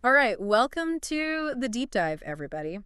All right, welcome to the deep dive, everybody.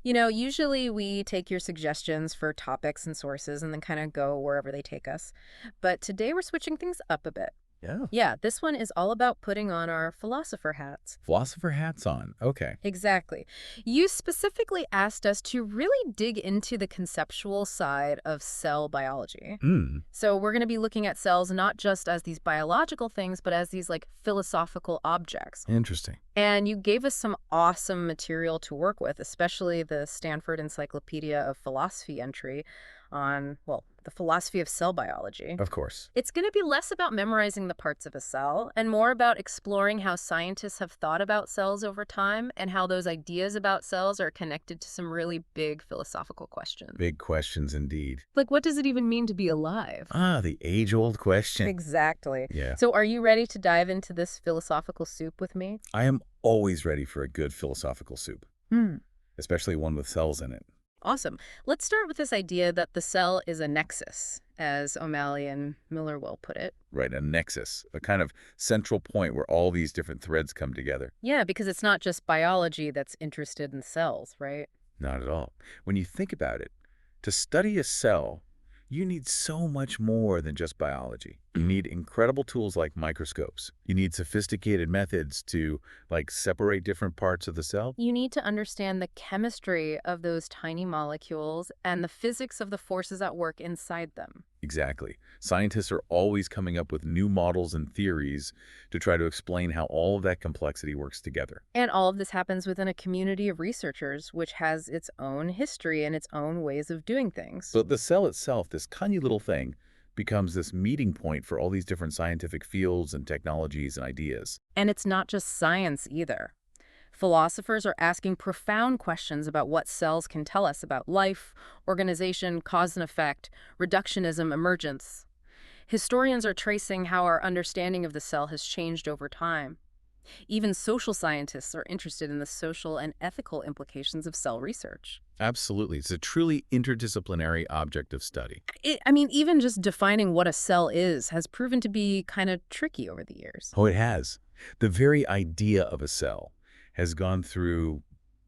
Usually we take your suggestions for topics and sources and then kind of go wherever they take us. But today we're switching things up a bit. Yeah. Yeah, this one is all about putting on our philosopher hats. Philosopher hats on. Okay. Exactly. You specifically asked us to really dig into the conceptual side of cell biology. Hmm. So we're going to be looking at cells not just as these biological things, but as these like philosophical objects. Interesting. And you gave us some awesome material to work with, especially the Stanford Encyclopedia of Philosophy entry on, well, the philosophy of cell biology. Of course. It's going to be less about memorizing the parts of a cell and more about exploring how scientists have thought about cells over time and how those ideas about cells are connected to some really big philosophical questions. Big questions indeed. Like, what does it even mean to be alive? Ah, the age-old question. Exactly. Yeah. So, are you ready to dive into this philosophical soup with me? I am always ready for a good philosophical soup, Hmm. especially one with cells in it. Awesome. Let's start with this idea that the cell is a nexus, as O'Malley and Miller-Well put it. Right, a nexus, a kind of central point where all these different threads come together. Yeah, because it's not just biology that's interested in cells, right? Not at all. When you think about it, to study a cell, you need so much more than just biology. You need incredible tools like microscopes. You need sophisticated methods to, like, separate different parts of the cell. You need to understand the chemistry of those tiny molecules and the physics of the forces at work inside them. Exactly. Scientists are always coming up with new models and theories to try to explain how all of that complexity works together. And all of this happens within a community of researchers, which has its own history and its own ways of doing things. But the cell itself, this tiny little thing, becomes this meeting point for all these different scientific fields and technologies and ideas. And it's not just science either. Philosophers are asking profound questions about what cells can tell us about life, organization, cause and effect, reductionism, emergence. Historians are tracing how our understanding of the cell has changed over time. Even social scientists are interested in the social and ethical implications of cell research. Absolutely. It's a truly interdisciplinary object of study. Even just defining what a cell is has proven to be kind of tricky over the years. Oh, it has. The very idea of a cell has gone through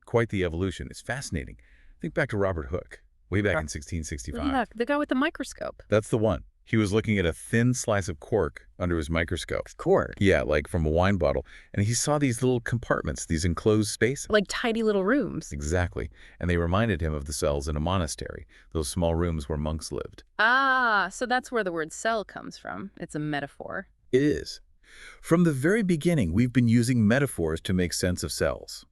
quite the evolution. It's fascinating. Think back to Robert Hooke, way back in 1665. Yeah, the guy with the microscope. That's the one. He was looking at a thin slice of cork under his microscope. Cork. Yeah, like from a wine bottle. And he saw these little compartments, these enclosed spaces. Like tiny little rooms. Exactly. And they reminded him of the cells in a monastery, those small rooms where monks lived. Ah, so that's where the word cell comes from. It's a metaphor. It is. From the very beginning, we've been using metaphors to make sense of cells.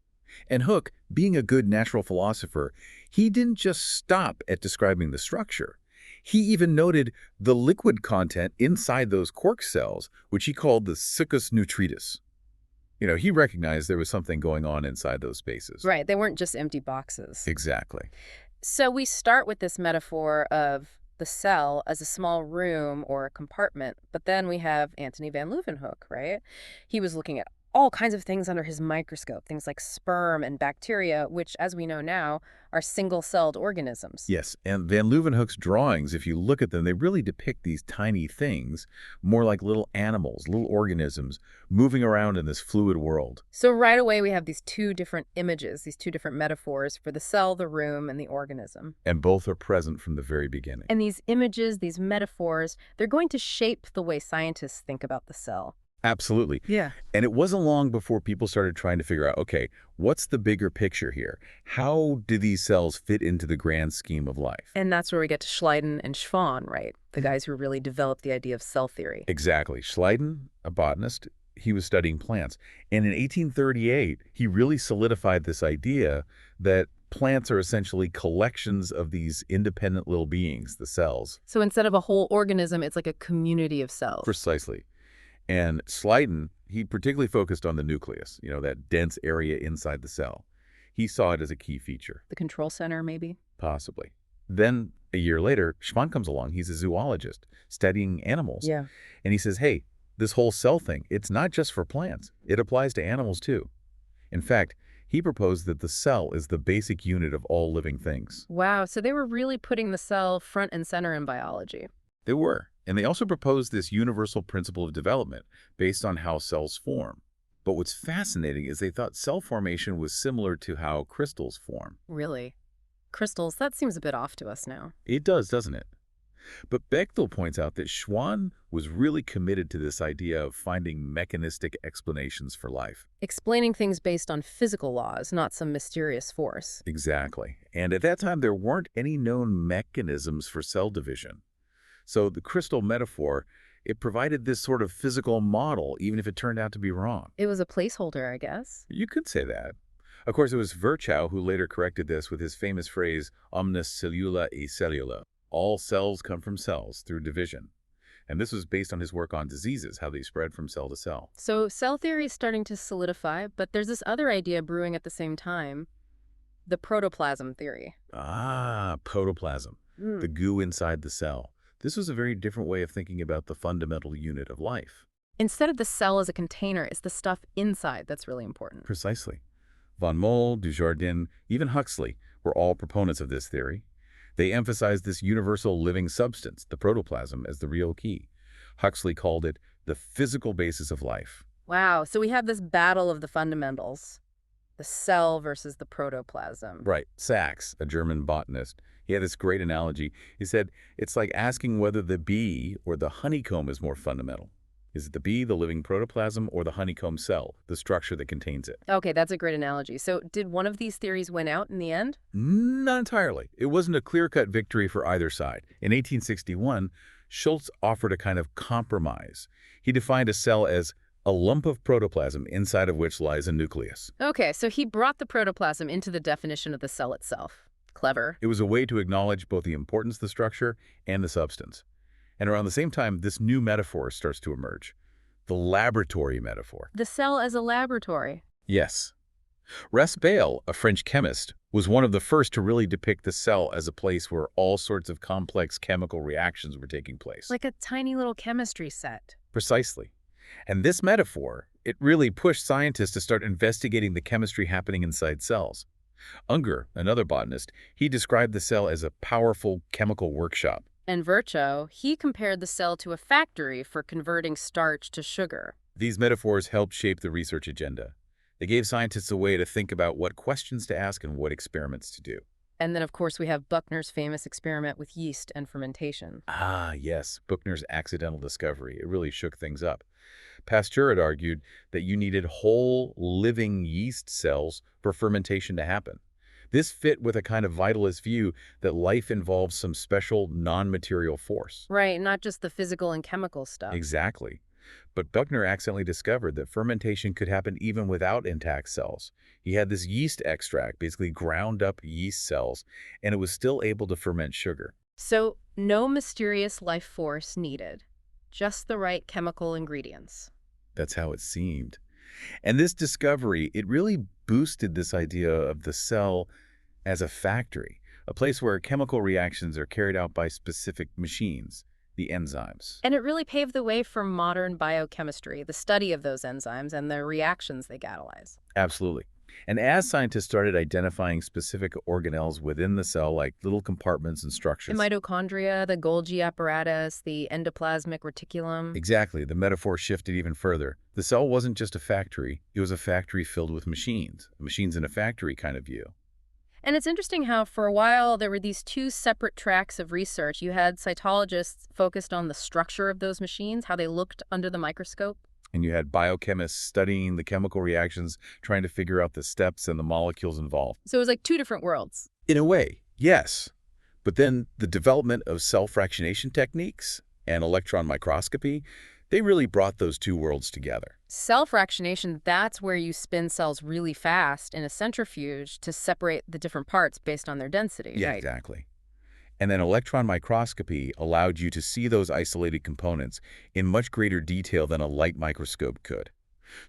And Hooke, being a good natural philosopher, he didn't just stop at describing the structure. He even noted the liquid content inside those cork cells, which he called the succus nutritus. He recognized there was something going on inside those spaces. Right, they weren't just empty boxes. Exactly. So we start with this metaphor of the cell as a small room or a compartment, but then we have Antony van Leeuwenhoek, right? He was looking at all kinds of things under his microscope, things like sperm and bacteria, which, as we know now, are single-celled organisms. Yes, and Van Leeuwenhoek's drawings, if you look at them, they really depict these tiny things, more like little animals, little organisms, moving around in this fluid world. So right away we have these two different images, these two different metaphors for the cell, the room, and the organism. And both are present from the very beginning. And these images, these metaphors, they're going to shape the way scientists think about the cell. Absolutely. Yeah. And it wasn't long before people started trying to figure out, okay, what's the bigger picture here? How do these cells fit into the grand scheme of life? And that's where we get to Schleiden and Schwann, right? The guys who really developed the idea of cell theory. Exactly. Schleiden, a botanist, he was studying plants. And in 1838, he really solidified this idea that plants are essentially collections of these independent little beings, the cells. So instead of a whole organism, it's like a community of cells. Precisely. And Schleiden, he particularly focused on the nucleus, that dense area inside the cell. He saw it as a key feature. The control center, maybe? Possibly. Then, a year later, Schwann comes along. He's a zoologist studying animals. Yeah. And he says, hey, this whole cell thing, it's not just for plants. It applies to animals, too. In fact, he proposed that the cell is the basic unit of all living things. Wow, so they were really putting the cell front and center in biology. They were. And they also proposed this universal principle of development based on how cells form. But what's fascinating is they thought cell formation was similar to how crystals form. Really? Crystals, that seems a bit off to us now. It does, doesn't it? But Bechtel points out that Schwann was really committed to this idea of finding mechanistic explanations for life. Explaining things based on physical laws, not some mysterious force. Exactly. And at that time, there weren't any known mechanisms for cell division. So the crystal metaphor, it provided this sort of physical model, even if it turned out to be wrong. It was a placeholder, I guess. You could say that. Of course, it was Virchow who later corrected this with his famous phrase, omnis cellula e cellula. All cells come from cells through division. And this was based on his work on diseases, how they spread from cell to cell. So cell theory is starting to solidify, but there's this other idea brewing at the same time, the protoplasm theory. Ah, protoplasm, the goo inside the cell. This was a very different way of thinking about the fundamental unit of life. Instead of the cell as a container, it's the stuff inside that's really important. Precisely. Von Moll, Dujardin, even Huxley were all proponents of this theory. They emphasized this universal living substance, the protoplasm, as the real key. Huxley called it the physical basis of life. Wow, so we have this battle of the fundamentals, the cell versus the protoplasm. Right. Sachs, a German botanist, he had this great analogy. He said, it's like asking whether the bee or the honeycomb is more fundamental. Is it the bee, the living protoplasm, or the honeycomb cell, the structure that contains it? Okay, that's a great analogy. So did one of these theories win out in the end? Not entirely. It wasn't a clear-cut victory for either side. In 1861, Schultz offered a kind of compromise. He defined a cell as a lump of protoplasm inside of which lies a nucleus. Okay, so he brought the protoplasm into the definition of the cell itself. Clever. It was a way to acknowledge both the importance of the structure and the substance. And around the same time, this new metaphor starts to emerge, the laboratory metaphor. The cell as a laboratory. Yes. Raspail, a French chemist, was one of the first to really depict the cell as a place where all sorts of complex chemical reactions were taking place. Like a tiny little chemistry set. Precisely. And this metaphor, it really pushed scientists to start investigating the chemistry happening inside cells. Unger, another botanist, he described the cell as a powerful chemical workshop. And Virchow, he compared the cell to a factory for converting starch to sugar. These metaphors helped shape the research agenda. They gave scientists a way to think about what questions to ask and what experiments to do. And then, of course, we have Buchner's famous experiment with yeast and fermentation. Ah, yes, Buchner's accidental discovery. It really shook things up. Pasteur had argued that you needed whole, living yeast cells for fermentation to happen. This fit with a kind of vitalist view that life involves some special non-material force. Right, not just the physical and chemical stuff. Exactly. But Buchner accidentally discovered that fermentation could happen even without intact cells. He had this yeast extract, basically ground up yeast cells, and it was still able to ferment sugar. So, no mysterious life force needed. Just the right chemical ingredients. That's how it seemed. And this discovery, it really boosted this idea of the cell as a factory, a place where chemical reactions are carried out by specific machines, the enzymes. And it really paved the way for modern biochemistry, the study of those enzymes and the reactions they catalyze. Absolutely. And as scientists started identifying specific organelles within the cell, like little compartments and The structures. mitochondria, the Golgi apparatus, the endoplasmic reticulum. Exactly. The metaphor shifted even further. The cell wasn't just a factory. It was a factory filled with machines. Machines in a factory kind of view. And it's interesting how for a while there were these two separate tracks of research. You had cytologists focused on the structure of those machines, how they looked under the microscope. And you had biochemists studying the chemical reactions, trying to figure out the steps and the molecules involved. So it was like two different worlds. In a way, yes. But then the development of cell fractionation techniques and electron microscopy, they really brought those two worlds together. Cell fractionation, that's where you spin cells really fast in a centrifuge to separate the different parts based on their density. Yeah, right? exactly. And then electron microscopy allowed you to see those isolated components in much greater detail than a light microscope could.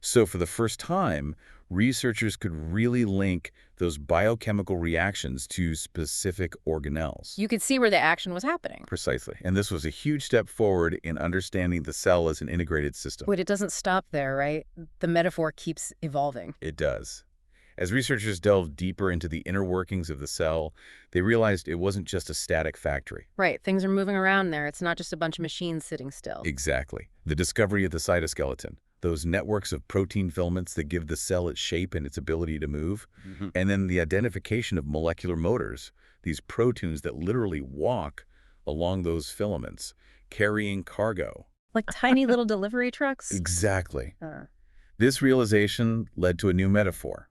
So for the first time, researchers could really link those biochemical reactions to specific organelles. You could see where the action was happening. Precisely. And this was a huge step forward in understanding the cell as an integrated system. But it doesn't stop there, right? The metaphor keeps evolving. It does. As researchers delved deeper into the inner workings of the cell, they realized it wasn't just a static factory. Right, things are moving around there. It's not just a bunch of machines sitting still. Exactly. The discovery of the cytoskeleton, those networks of protein filaments that give the cell its shape and its ability to move, and then the identification of molecular motors, these proteins that literally walk along those filaments, carrying cargo. Like tiny little delivery trucks? Exactly. Uh, This realization led to a new metaphor.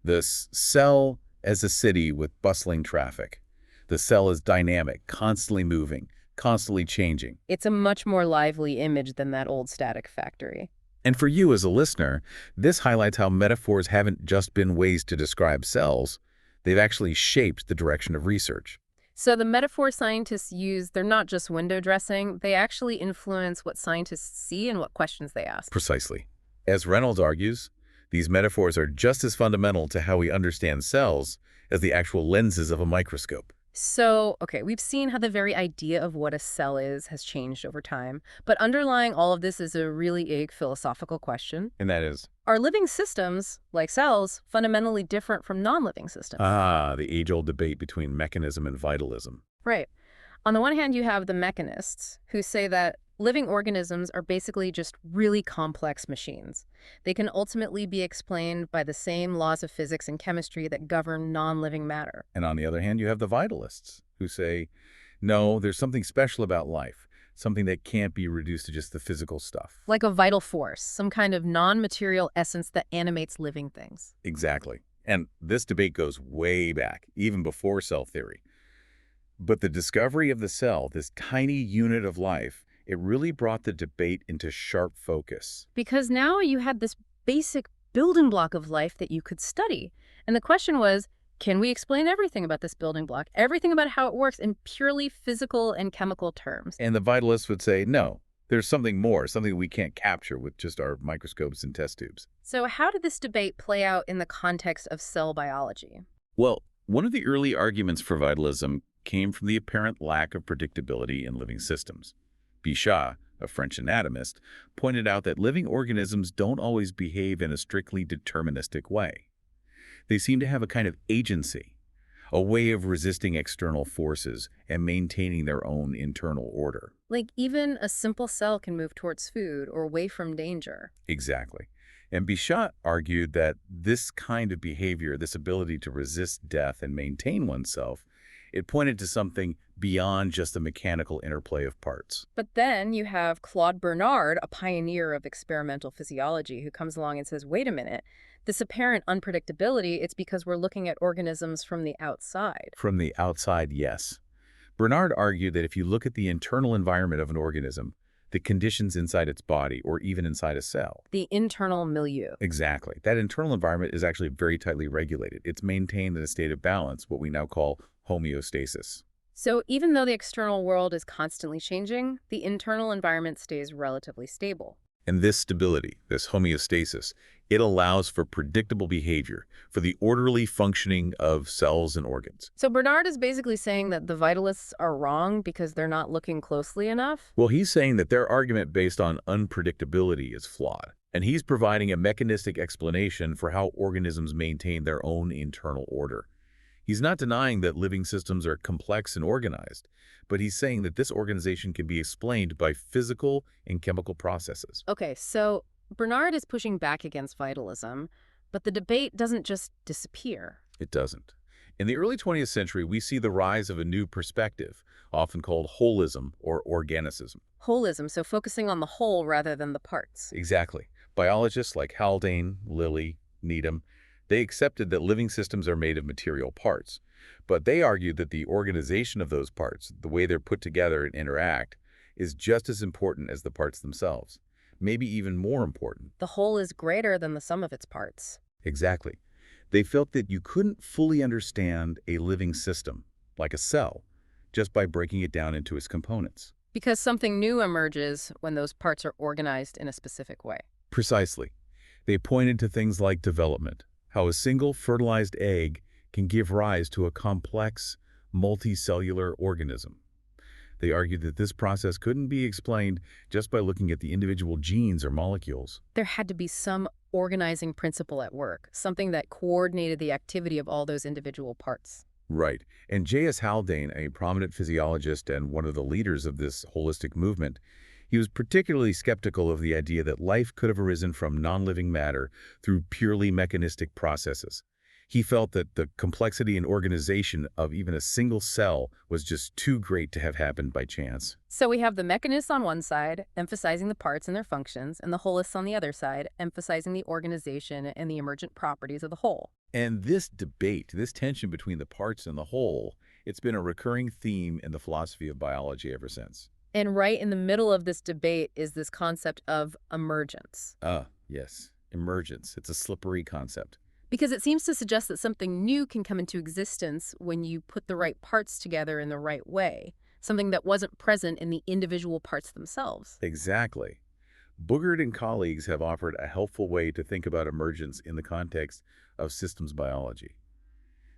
The cell as a city with bustling traffic. The cell is dynamic, constantly moving, constantly changing. it's a much more lively image than that old static factory. And for you as a listener, this highlights how metaphors haven't just been ways to describe cells. They've actually shaped the direction of research. So the metaphor scientists use, they're not just window dressing, they actually influence what scientists see and what questions they ask. Precisely. As Reynolds argues, these metaphors are just as fundamental to how we understand cells as the actual lenses of a microscope. So, okay, we've seen how the very idea of what a cell is has changed over time, but underlying all of this is a really big philosophical question. And that is, Are living systems, like cells, fundamentally different from non-living systems? the age-old debate between mechanism and vitalism. Right. On the one hand, you have the mechanists who say that living organisms are basically just really complex machines. They can ultimately be explained by the same laws of physics and chemistry that govern non-living matter. And on the other hand, you have the vitalists who say, no, there's something special about life, something that can't be reduced to just the physical stuff. Like a vital force, some kind of non-material essence that animates living things. Exactly. And this debate goes way back, even before cell theory. But the discovery of the cell, this tiny unit of life, it really brought the debate into sharp focus. Because now you had this basic building block of life that you could study. And the question was, can we explain everything about this building block, everything about how it works in purely physical and chemical terms? And the vitalists would say, no, there's something more, something we can't capture with just our microscopes and test tubes. So how did this debate play out in the context of cell biology? Well, one of the early arguments for vitalism came from the apparent lack of predictability in living systems. Bichat, a French anatomist, pointed out that living organisms don't always behave in a strictly deterministic way. They seem to have a kind of agency, a way of resisting external forces and maintaining their own internal order. Like even a simple cell can move towards food or away from danger. Exactly. And Bichat argued that this kind of behavior, this ability to resist death and maintain oneself, it pointed to something beyond just the mechanical interplay of parts. But then you have Claude Bernard, a pioneer of experimental physiology, who comes along and says, wait a minute, this apparent unpredictability, it's because we're looking at organisms from the outside. From the outside, yes. Bernard argued that if you look at the internal environment of an organism, the conditions inside its body or even inside a cell. The internal milieu. Exactly. That internal environment is actually very tightly regulated. It's maintained in a state of balance, what we now call homeostasis. So even though the external world is constantly changing, the internal environment stays relatively stable. And this stability, this homeostasis, it allows for predictable behavior, for the orderly functioning of cells and organs. So Bernard is basically saying that the vitalists are wrong because they're not looking closely enough? Well, he's saying that their argument based on unpredictability is flawed. And he's providing a mechanistic explanation for how organisms maintain their own internal order. He's not denying that living systems are complex and organized, but he's saying that this organization can be explained by physical and chemical processes. Okay, so Bernard is pushing back against vitalism, but the debate doesn't just disappear. It doesn't. In the early 20th century, we see the rise of a new perspective, often called holism or organicism. Holism, so focusing on the whole rather than the parts. Exactly. Biologists like Haldane, Lilly, Needham, they accepted that living systems are made of material parts, but they argued that the organization of those parts, the way they're put together and interact, is just as important as the parts themselves, maybe even more important. The whole is greater than the sum of its parts. Exactly. They felt that you couldn't fully understand a living system, like a cell, just by breaking it down into its components. Because something new emerges when those parts are organized in a specific way. Precisely. They pointed to things like development, how a single fertilized egg can give rise to a complex, multicellular organism. They argued that this process couldn't be explained just by looking at the individual genes or molecules. There had to be some organizing principle at work, something that coordinated the activity of all those individual parts. Right. And J.S. Haldane, a prominent physiologist and one of the leaders of this holistic movement, He was particularly skeptical of the idea that life could have arisen from non-living matter through purely mechanistic processes. He felt that the complexity and organization of even a single cell was just too great to have happened by chance. So we have the mechanists on one side, emphasizing the parts and their functions, and the holists on the other side, emphasizing the organization and the emergent properties of the whole. And this debate, this tension between the parts and the whole, it's been a recurring theme in the philosophy of biology ever since. And right in the middle of this debate is this concept of emergence. Yes, emergence. It's a slippery concept. Because it seems to suggest that something new can come into existence when you put the right parts together in the right way, something that wasn't present in the individual parts themselves. Exactly. Boogert and colleagues have offered a helpful way to think about emergence in the context of systems biology.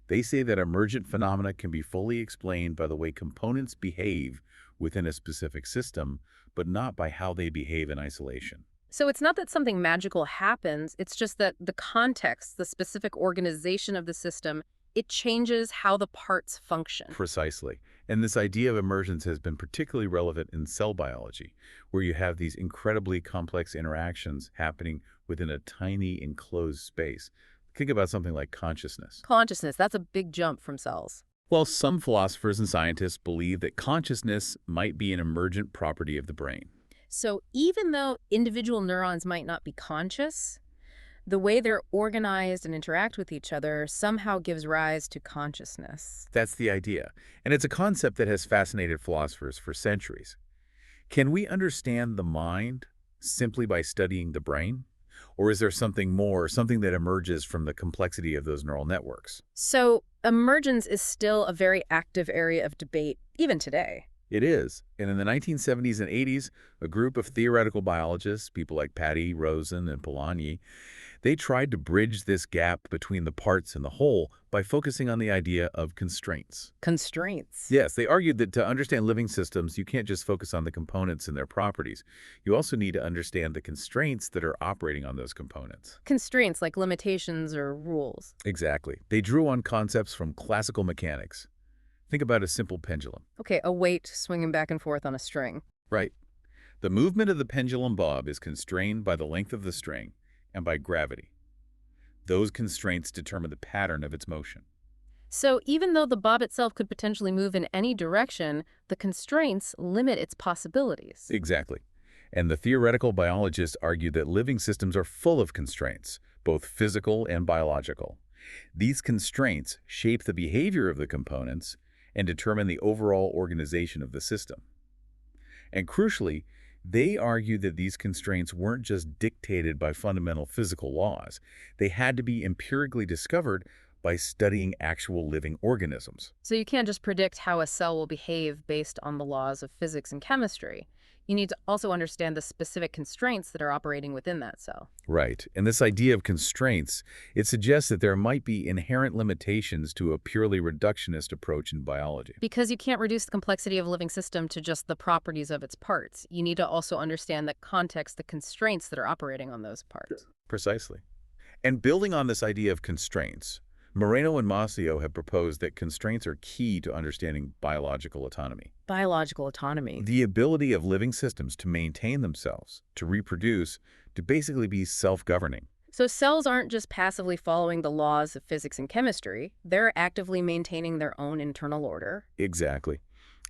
They say that emergent phenomena can be fully explained by the way components behave within a specific system, but not by how they behave in isolation. So it's not that something magical happens, it's just that the context, the specific organization of the system, it changes how the parts function. Precisely. And this idea of emergence has been particularly relevant in cell biology, where you have these incredibly complex interactions happening within a tiny enclosed space. Think about something like consciousness. Consciousness, that's a big jump from cells. Well, some philosophers and scientists believe that consciousness might be an emergent property of the brain. So even though individual neurons might not be conscious, the way they're organized and interact with each other somehow gives rise to consciousness. That's the idea. And it's a concept that has fascinated philosophers for centuries. Can we understand the mind simply by studying the brain? Or is there something more, something that emerges from the complexity of those neural networks? So emergence is still a very active area of debate, even today. It is. And in the 1970s and 80s, a group of theoretical biologists, people like Patty, Rosen, and Polanyi, they tried to bridge this gap between the parts and the whole by focusing on the idea of constraints. Constraints. Yes, they argued that to understand living systems, you can't just focus on the components and their properties. You also need to understand the constraints that are operating on those components. Constraints like limitations or rules. Exactly. They drew on concepts from classical mechanics. Think about a simple pendulum. Okay, a weight swinging back and forth on a string. Right. The movement of the pendulum bob is constrained by the length of the string and by gravity. Those constraints determine the pattern of its motion. So even though the bob itself could potentially move in any direction, the constraints limit its possibilities. Exactly. And the theoretical biologists argue that living systems are full of constraints, both physical and biological. These constraints shape the behavior of the components and determine the overall organization of the system. And crucially, they argue that these constraints weren't just dictated by fundamental physical laws. They had to be empirically discovered by studying actual living organisms. So you can't just predict how a cell will behave based on the laws of physics and chemistry. You need to also understand the specific constraints that are operating within that cell. Right. And this idea of constraints, it suggests that there might be inherent limitations to a purely reductionist approach in biology. Because you can't reduce the complexity of a living system to just the properties of its parts. You need to also understand the context, the constraints that are operating on those parts. Precisely. And building on this idea of constraints, Moreno and Masio have proposed that constraints are key to understanding biological autonomy. Biological autonomy. The ability of living systems to maintain themselves, to reproduce, to basically be self-governing. So cells aren't just passively following the laws of physics and chemistry. They're actively maintaining their own internal order. Exactly.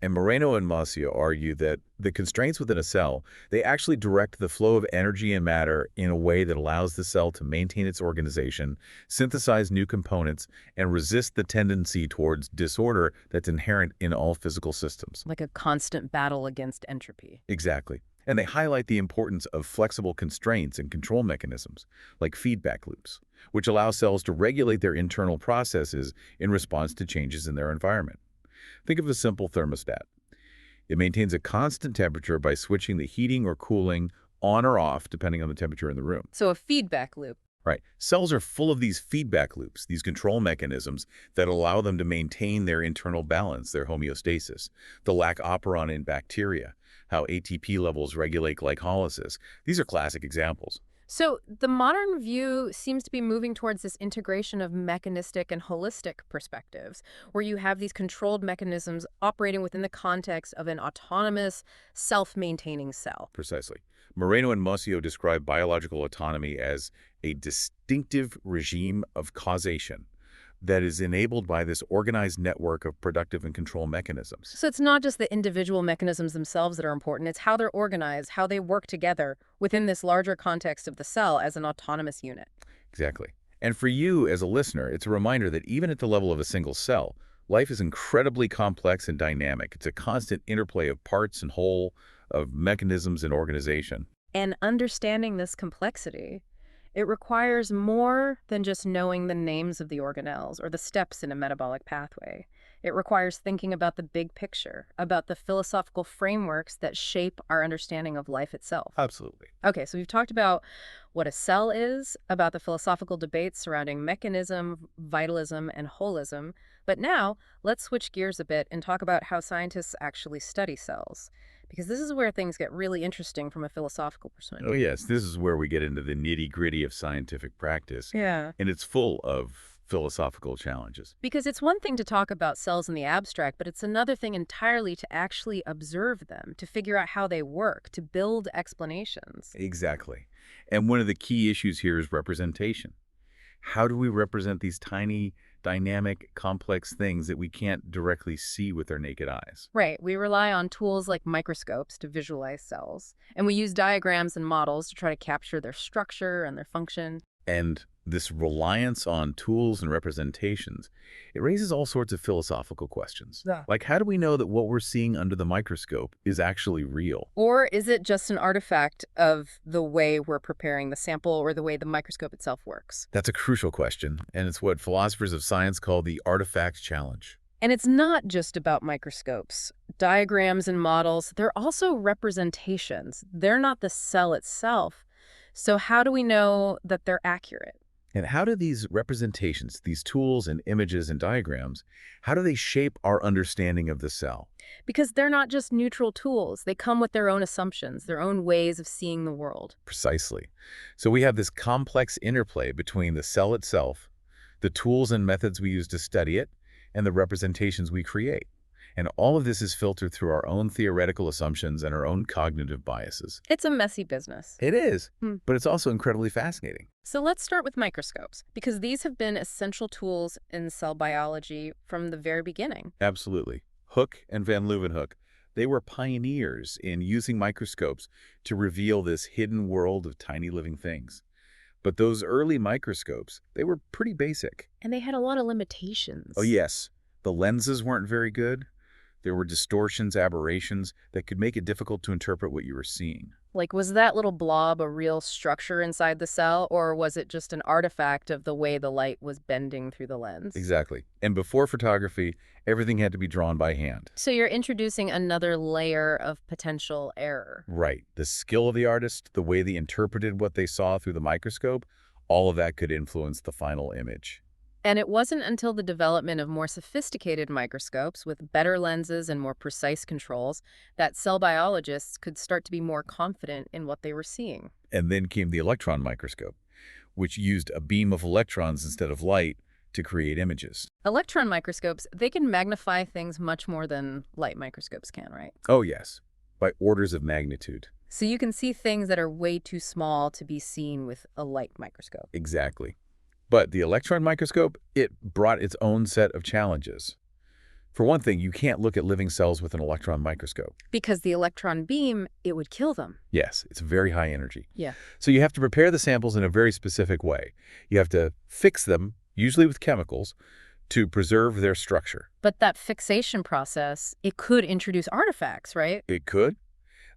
And Moreno and Masio argue that the constraints within a cell, they actually direct the flow of energy and matter in a way that allows the cell to maintain its organization, synthesize new components, and resist the tendency towards disorder that's inherent in all physical systems. Like a constant battle against entropy. Exactly. And they highlight the importance of flexible constraints and control mechanisms, like feedback loops, which allow cells to regulate their internal processes in response to changes in their environment. Think of a simple thermostat. It maintains a constant temperature by switching the heating or cooling on or off depending on the temperature in the room. So a feedback loop. Right. Cells are full of these feedback loops, these control mechanisms that allow them to maintain their internal balance, their homeostasis. The lac operon in bacteria, how ATP levels regulate glycolysis. These are classic examples. So the modern view seems to be moving towards this integration of mechanistic and holistic perspectives, where you have these controlled mechanisms operating within the context of an autonomous, self-maintaining cell. Precisely. Moreno and Mosio describe biological autonomy as a distinctive regime of causation that is enabled by this organized network of productive and control mechanisms. So it's not just the individual mechanisms themselves that are important, it's how they're organized, how they work together within this larger context of the cell as an autonomous unit. Exactly. And for you as a listener, it's a reminder that even at the level of a single cell, life is incredibly complex and dynamic. It's a constant interplay of parts and whole, of mechanisms and organization. And understanding this complexity, it requires more than just knowing the names of the organelles or the steps in a metabolic pathway. It requires thinking about the big picture, about the philosophical frameworks that shape our understanding of life itself. Absolutely. Okay, so we've talked about what a cell is, about the philosophical debates surrounding mechanism, vitalism, and holism. But now, let's switch gears a bit and talk about how scientists actually study cells. Because this is where things get really interesting from a philosophical perspective. Oh, yes. This is where we get into the nitty-gritty of scientific practice, Yeah. and it's full of philosophical challenges. Because it's one thing to talk about cells in the abstract, but it's another thing entirely to actually observe them, to figure out how they work, to build explanations. Exactly. And one of the key issues here is representation. How do we represent these tiny, dynamic, complex things that we can't directly see with our naked eyes? Right, we rely on tools like microscopes to visualize cells, and we use diagrams and models to try to capture their structure and their function. And this reliance on tools and representations, it raises all sorts of philosophical questions. Yeah. Like, how do we know that what we're seeing under the microscope is actually real? Or is it just an artifact of the way we're preparing the sample or the way the microscope itself works? That's a crucial question, and it's what philosophers of science call the artifact challenge. And it's not just about microscopes. Diagrams and models, they're also representations. They're not the cell itself. So how do we know that they're accurate? And how do these representations, these tools and images and diagrams, how do they shape our understanding of the cell? Because they're not just neutral tools. They come with their own assumptions, their own ways of seeing the world. Precisely. So we have this complex interplay between the cell itself, the tools and methods we use to study it, and the representations we create. And all of this is filtered through our own theoretical assumptions and our own cognitive biases. It's a messy business. It is, Hmm. but it's also incredibly fascinating. So let's start with microscopes, because these have been essential tools in cell biology from the very beginning. Absolutely. Hooke and van Leeuwenhoek, they were pioneers in using microscopes to reveal this hidden world of tiny living things. But those early microscopes, they were pretty basic. And they had a lot of limitations. Oh, yes. The lenses weren't very good. There were distortions, aberrations that could make it difficult to interpret what you were seeing. Like, was that little blob a real structure inside the cell, or was it just an artifact of the way the light was bending through the lens? Exactly. And before photography, everything had to be drawn by hand. So you're introducing another layer of potential error. Right. The skill of the artist, the way they interpreted what they saw through the microscope, all of that could influence the final image. And it wasn't until the development of more sophisticated microscopes with better lenses and more precise controls that cell biologists could start to be more confident in what they were seeing. And then came the electron microscope, which used a beam of electrons instead of light to create images. Electron microscopes, they can magnify things much more than light microscopes can, right? Oh, yes, by orders of magnitude. So you can see things that are way too small to be seen with a light microscope. Exactly. But the electron microscope, it brought its own set of challenges. For one thing, you can't look at living cells with an electron microscope. Because the electron beam, it would kill them. Yes, it's very high energy. Yeah. So you have to prepare the samples in a very specific way. You have to fix them, usually with chemicals, to preserve their structure. But that fixation process, it could introduce artifacts, right? It could.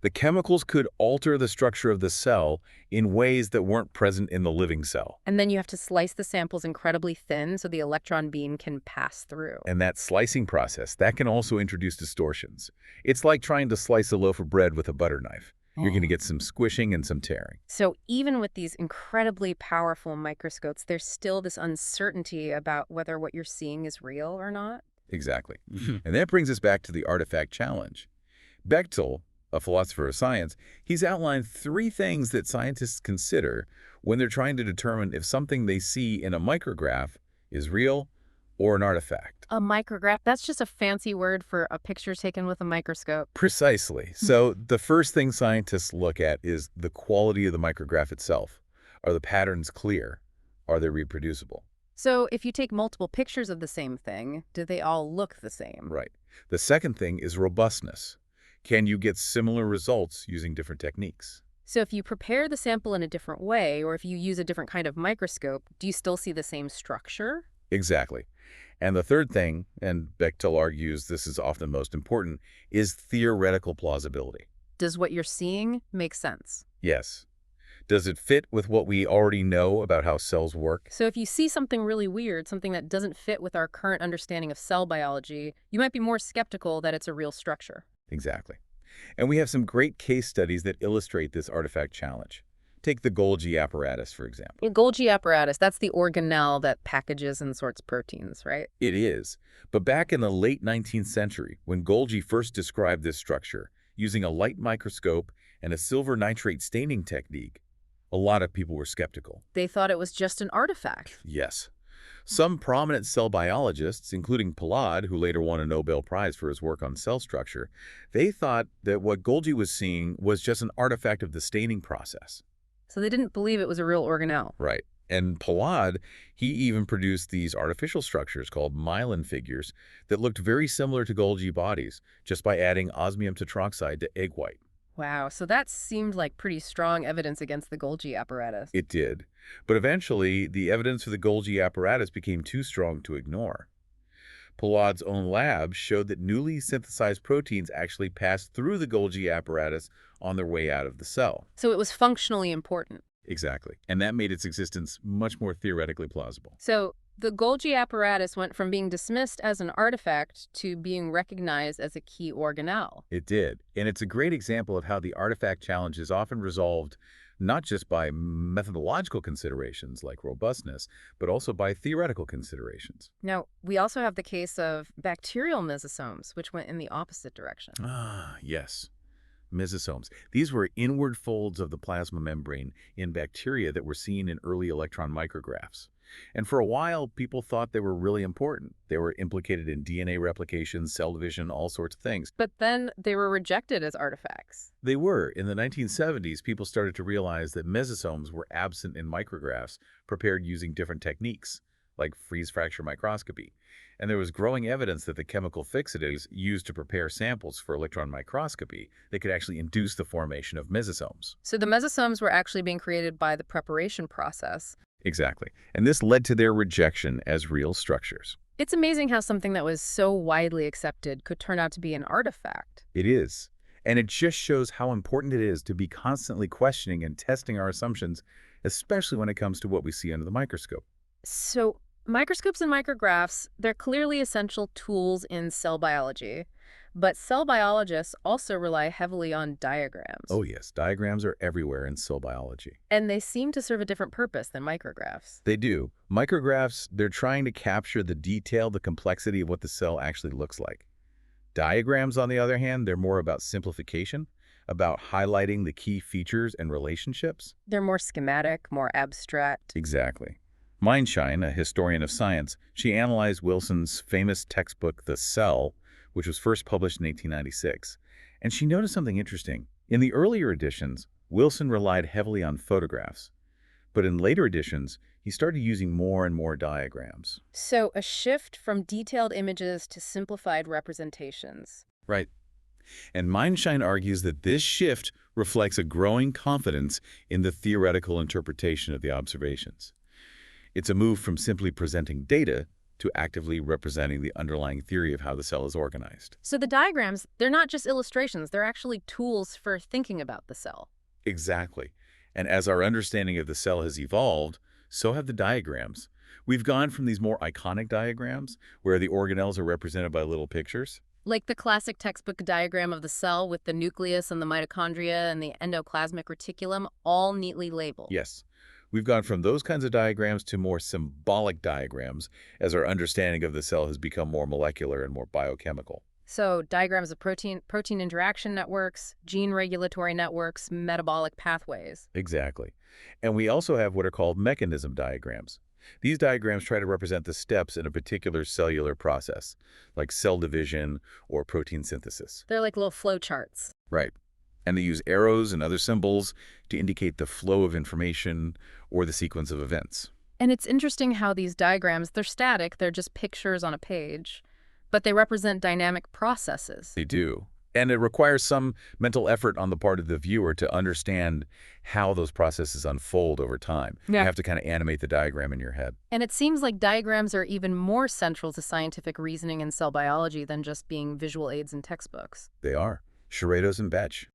The chemicals could alter the structure of the cell in ways that weren't present in the living cell. And then you have to slice the samples incredibly thin so the electron beam can pass through. And that slicing process, that can also introduce distortions. It's like trying to slice a loaf of bread with a butter knife. You're going to get some squishing and some tearing. So even with these incredibly powerful microscopes, there's still this uncertainty about whether what you're seeing is real or not. Exactly. And that brings us back to the artifact challenge. Bechtel, a philosopher of science, he's outlined 3 things that scientists consider when they're trying to determine if something they see in a micrograph is real or an artifact. A micrograph, that's just a fancy word for a picture taken with a microscope. Precisely. So the first thing scientists look at is the quality of the micrograph itself. Are the patterns clear? Are they reproducible? So if you take multiple pictures of the same thing, do they all look the same? Right. The second thing is robustness. Can you get similar results using different techniques? So if you prepare the sample in a different way, or if you use a different kind of microscope, do you still see the same structure? Exactly. And the third thing, and Bechtel argues this is often most important, is theoretical plausibility. Does what you're seeing make sense? Yes. Does it fit with what we already know about how cells work? So if you see something really weird, something that doesn't fit with our current understanding of cell biology, you might be more skeptical that it's a real structure. Exactly. And we have some great case studies that illustrate this artifact challenge. Take the Golgi apparatus, for example. The Golgi apparatus, that's the organelle that packages and sorts proteins, right? It is. But back in the late 19th century, when Golgi first described this structure, using a light microscope and a silver nitrate staining technique, a lot of people were skeptical. They thought it was just an artifact. Yes. Some prominent cell biologists, including Palade, who later won a Nobel Prize for his work on cell structure, they thought that what Golgi was seeing was just an artifact of the staining process. So they didn't believe it was a real organelle. Right. And Palade, he even produced these artificial structures called myelin figures that looked very similar to Golgi bodies, just by adding osmium tetroxide to egg white. Wow, so that seemed like pretty strong evidence against the Golgi apparatus. It did. But eventually, the evidence for the Golgi apparatus became too strong to ignore. Palade's own lab showed that newly synthesized proteins actually passed through the Golgi apparatus on their way out of the cell. So it was functionally important. Exactly. And that made its existence much more theoretically plausible. So the Golgi apparatus went from being dismissed as an artifact to being recognized as a key organelle. It did. And it's a great example of how the artifact challenge is often resolved not just by methodological considerations like robustness, but also by theoretical considerations. Now, we also have the case of bacterial mesosomes, which went in the opposite direction. Ah, yes. Mesosomes. These were inward folds of the plasma membrane in bacteria that were seen in early electron micrographs. And for a while, people thought they were really important. They were implicated in DNA replication, cell division, all sorts of things. But then they were rejected as artifacts. They were. In the 1970s, people started to realize that mesosomes were absent in micrographs prepared using different techniques, like freeze-fracture microscopy. And there was growing evidence that the chemical fixatives used to prepare samples for electron microscopy, they could actually induce the formation of mesosomes. So the mesosomes were actually being created by the preparation process. Exactly. And this led to their rejection as real structures. It's amazing how something that was so widely accepted could turn out to be an artifact. It is. And it just shows how important it is to be constantly questioning and testing our assumptions, especially when it comes to what we see under the microscope. So microscopes and micrographs, they're clearly essential tools in cell biology. But cell biologists also rely heavily on diagrams. Oh yes, diagrams are everywhere in cell biology. And they seem to serve a different purpose than micrographs. They do. Micrographs, they're trying to capture the detail, the complexity of what the cell actually looks like. Diagrams, on the other hand, they're more about simplification, about highlighting the key features and relationships. They're more schematic, more abstract. Exactly. Mindshine, a historian of science, she analyzed Wilson's famous textbook, The Cell, which was first published in 1896. And she noticed something interesting. In the earlier editions, Wilson relied heavily on photographs. But in later editions, he started using more and more diagrams. So a shift from detailed images to simplified representations. Right. And Mindshine argues that this shift reflects a growing confidence in the theoretical interpretation of the observations. It's a move from simply presenting data to actively representing the underlying theory of how the cell is organized. So the diagrams, they're not just illustrations, they're actually tools for thinking about the cell. Exactly. And as our understanding of the cell has evolved, so have the diagrams. We've gone from these more iconic diagrams, where the organelles are represented by little pictures. Like the classic textbook diagram of the cell with the nucleus and the mitochondria and the endoplasmic reticulum all neatly labeled. Yes. We've gone from those kinds of diagrams to more symbolic diagrams as our understanding of the cell has become more molecular and more biochemical. So diagrams of protein interaction networks, gene regulatory networks, metabolic pathways. Exactly. And we also have what are called mechanism diagrams. These diagrams try to represent the steps in a particular cellular process, like cell division or protein synthesis. They're like little flow charts. Right. And they use arrows and other symbols to indicate the flow of information or the sequence of events. And it's interesting how these diagrams, they're static, they're just pictures on a page, but they represent dynamic processes. They do. And it requires some mental effort on the part of the viewer to understand how those processes unfold over time. You Yeah. have to kind of animate the diagram in your head. And it seems like diagrams are even more central to scientific reasoning and cell biology than just being visual aids in textbooks. They are. Charretos and Betch.